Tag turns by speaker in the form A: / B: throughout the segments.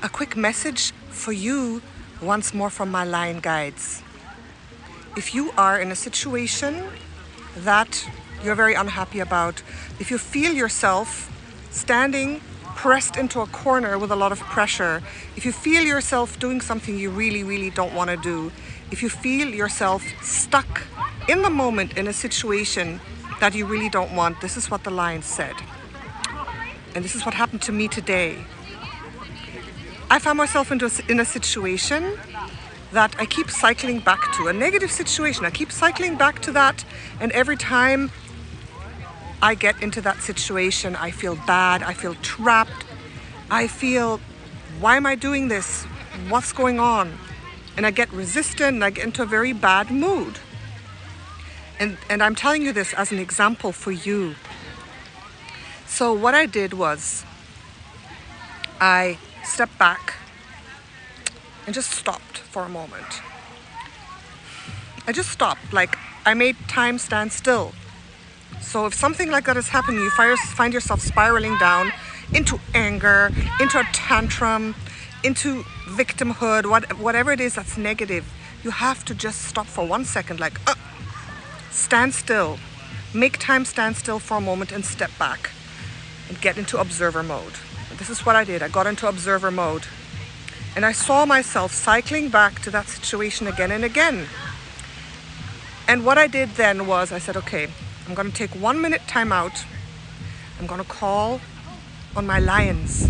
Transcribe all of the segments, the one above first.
A: A quick message for you once more from my lion guides. If you are in a situation that you're very unhappy about, if you feel yourself standing pressed into a corner with a lot of pressure, if you feel yourself doing something you really don't want to do, if you feel yourself stuck in the moment in a situation that you really don't want, this is what the lion said. And this is what happened to me today. I found myself in a situation that I keep cycling back to, a negative situation. I keep cycling back to that, and every time I get into that situation, I feel bad, I feel trapped, I feel, why am I doing this? What's going on? And I get resistant, and I get into a very bad mood. And I'm telling you this as an example for you. So what I did was, I stepped back and just stopped for a moment. I just stopped, like I made time stand still. So if something like that is happening, you find yourself spiraling down into anger, into a tantrum, into victimhood, whatever it is that's negative, you have to just stop for 1 second, like stand still, make time stand still for a moment and step back and get into observer mode. This is what I did. I got into observer mode and I saw myself cycling back to that situation again and again. And what I did then was I said, okay, I'm going to take 1 minute time out. I'm going to call on my lions.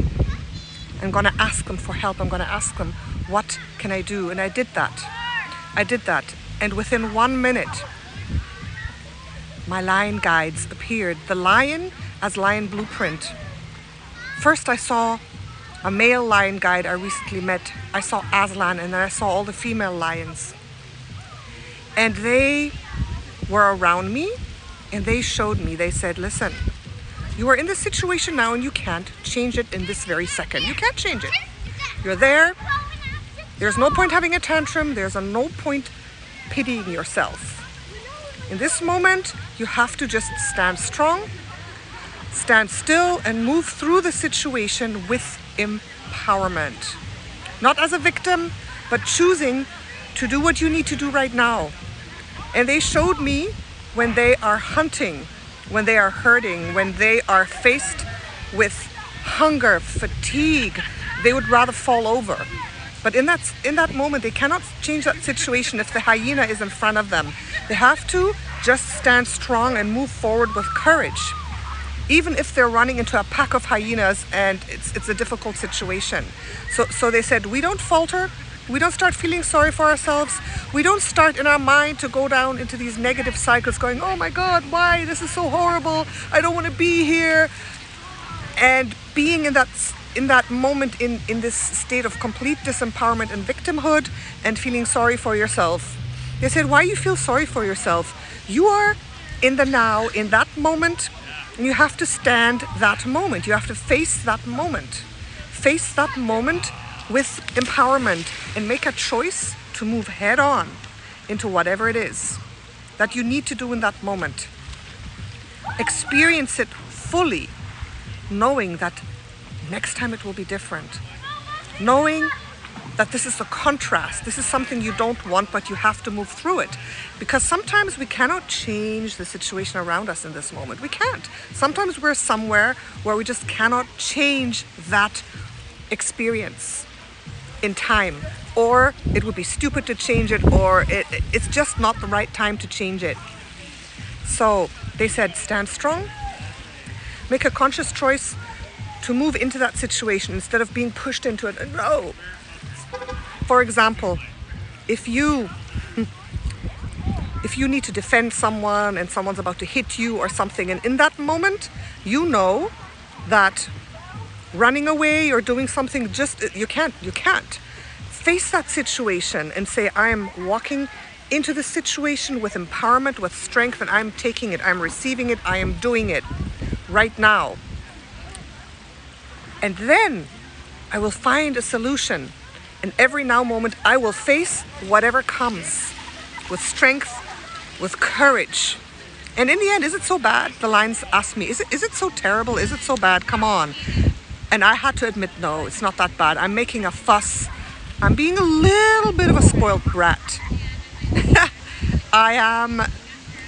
A: I'm going to ask them for help. I'm going to ask them, what can I do? And I did that. And within 1 minute, my lion guides appeared. The lion as lion blueprint. First I saw a male lion guide I recently met. I saw Aslan, and then I saw all the female lions. And they were around me and they showed me, they said, listen, you are in this situation now and you can't change it in this very second. You can't change it. You're there. There's no point having a tantrum. There's no point pitying yourself. In this moment, you have to just stand strong, stand still, and move through the situation with empowerment. Not as a victim, but choosing to do what you need to do right now. And they showed me when they are hunting, when they are hurting, when they are faced with hunger, fatigue, they would rather fall over. But in that moment, they cannot change that situation if the hyena is in front of them. They have to just stand strong and move forward with courage, even if they're running into a pack of hyenas and it's a difficult situation. So they said, we don't falter. We don't start feeling sorry for ourselves. We don't start in our mind to go down into these negative cycles going, oh my God, why? This is so horrible. I don't want to be here. And being in that moment, in this state of complete disempowerment and victimhood and feeling sorry for yourself. They said, why you feel sorry for yourself? You are in the now, in that moment, and you have to stand that moment. You have to face that moment. Face that moment with empowerment and make a choice to move head on into whatever it is that you need to do in that moment. Experience it fully, knowing that next time it will be different. Knowing that this is a contrast. This is something you don't want, but you have to move through it. Because sometimes we cannot change the situation around us in this moment. We can't. Sometimes we're somewhere where we just cannot change that experience in time. Or it would be stupid to change it, or it's just not the right time to change it. So they said, stand strong. Make a conscious choice to move into that situation instead of being pushed into it. No. For example, if you need to defend someone and someone's about to hit you or something, and in that moment, you know that running away or doing something, you can't. Face that situation and say, I am walking into the situation with empowerment, with strength, and I'm taking it, I'm receiving it, I am doing it right now. And then I will find a solution. And every now moment, I will face whatever comes with strength, with courage. And in the end, is it so bad? The lions ask me, is it so terrible? Is it so bad? Come on. And I had to admit, no, it's not that bad. I'm making a fuss. I'm being a little bit of a spoiled brat. I am,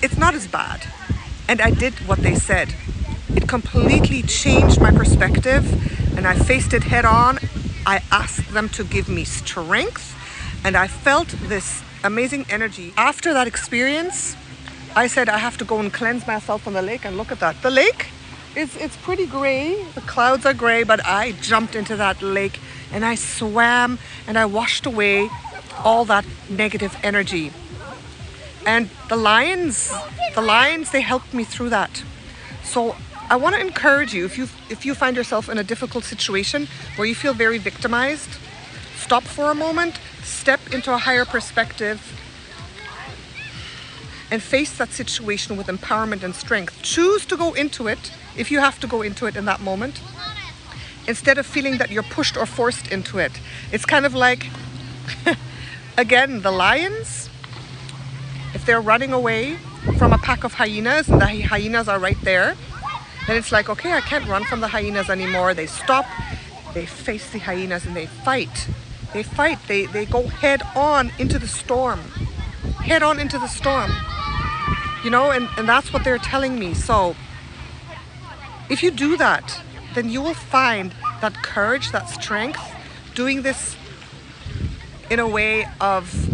A: it's not as bad. And I did what they said. It completely changed my perspective and I faced it head on. I asked them to give me strength and I felt this amazing energy. After that experience, I said I have to go and cleanse myself from the lake, and look at that. The lake, it's pretty gray. The clouds are gray, but I jumped into that lake and I swam and I washed away all that negative energy. And the lions, they helped me through that. So I want to encourage you, if you find yourself in a difficult situation where you feel very victimized, stop for a moment, step into a higher perspective, and face that situation with empowerment and strength. Choose to go into it if you have to go into it in that moment, instead of feeling that you're pushed or forced into it. It's kind of like, again, the lions, if they're running away from a pack of hyenas and the hyenas are right there, then it's like, okay, I can't run from the hyenas anymore. They stop, they face the hyenas and they fight. They fight, they go head on into the storm. Head on into the storm. You know, and that's what they're telling me. So if you do that, then you will find that courage, that strength, doing this in a way of,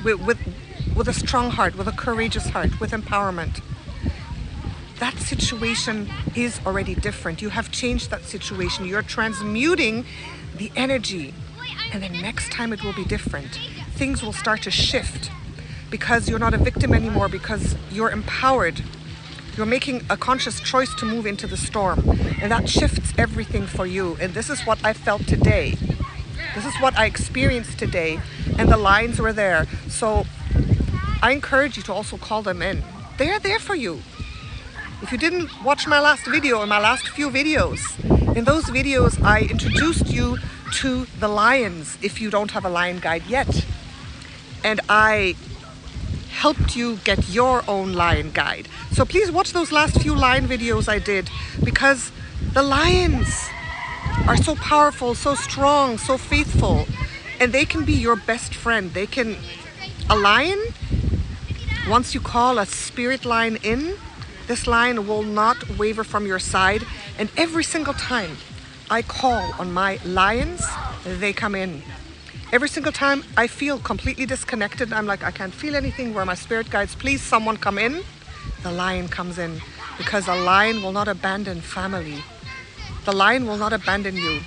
A: with a strong heart, with a courageous heart, with empowerment. That situation is already different. You have changed that situation. You're transmuting the energy. And then next time it will be different. Things will start to shift because you're not a victim anymore, because you're empowered. You're making a conscious choice to move into the storm. And that shifts everything for you. And this is what I felt today. This is what I experienced today. And the lines were there. So I encourage you to also call them in. They are there for you. If you didn't watch my last video or my last few videos, in those videos I introduced you to the lions if you don't have a lion guide yet. And I helped you get your own lion guide. So please watch those last few lion videos I did, because the lions are so powerful, so strong, so faithful, and they can be your best friend. A lion, once you call a spirit lion in, this lion will not waver from your side, and every single time I call on my lions, they come in. Every single time I feel completely disconnected, I'm like, I can't feel anything, where my spirit guides, please someone come in, the lion comes in, because a lion will not abandon family. The lion will not abandon you.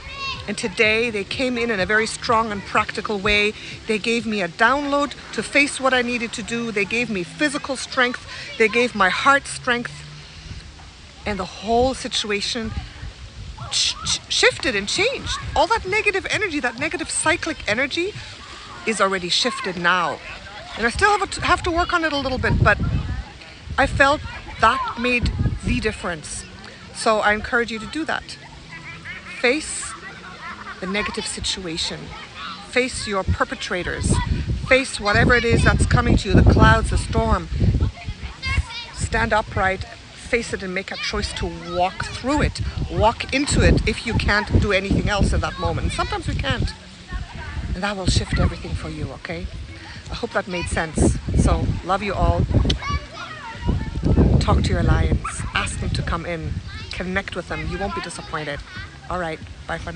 A: And today they came in a very strong and practical way. They gave me a download to face what I needed to do. They gave me physical strength. They gave my heart strength. And the whole situation shifted and changed. All that negative energy, that negative cyclic energy is already shifted now. And I still have to work on it a little bit, but I felt that made the difference. So I encourage you to do that. Face the negative situation. Face your perpetrators. Face whatever it is that's coming to you, the clouds, the storm. Stand upright, face it, and make a choice to walk through it. Walk into it if you can't do anything else in that moment. And sometimes we can't. And that will shift everything for you, okay? I hope that made sense. So, love you all. Talk to your lions. Ask them to come in. Connect with them. You won't be disappointed. All right. Bye for now.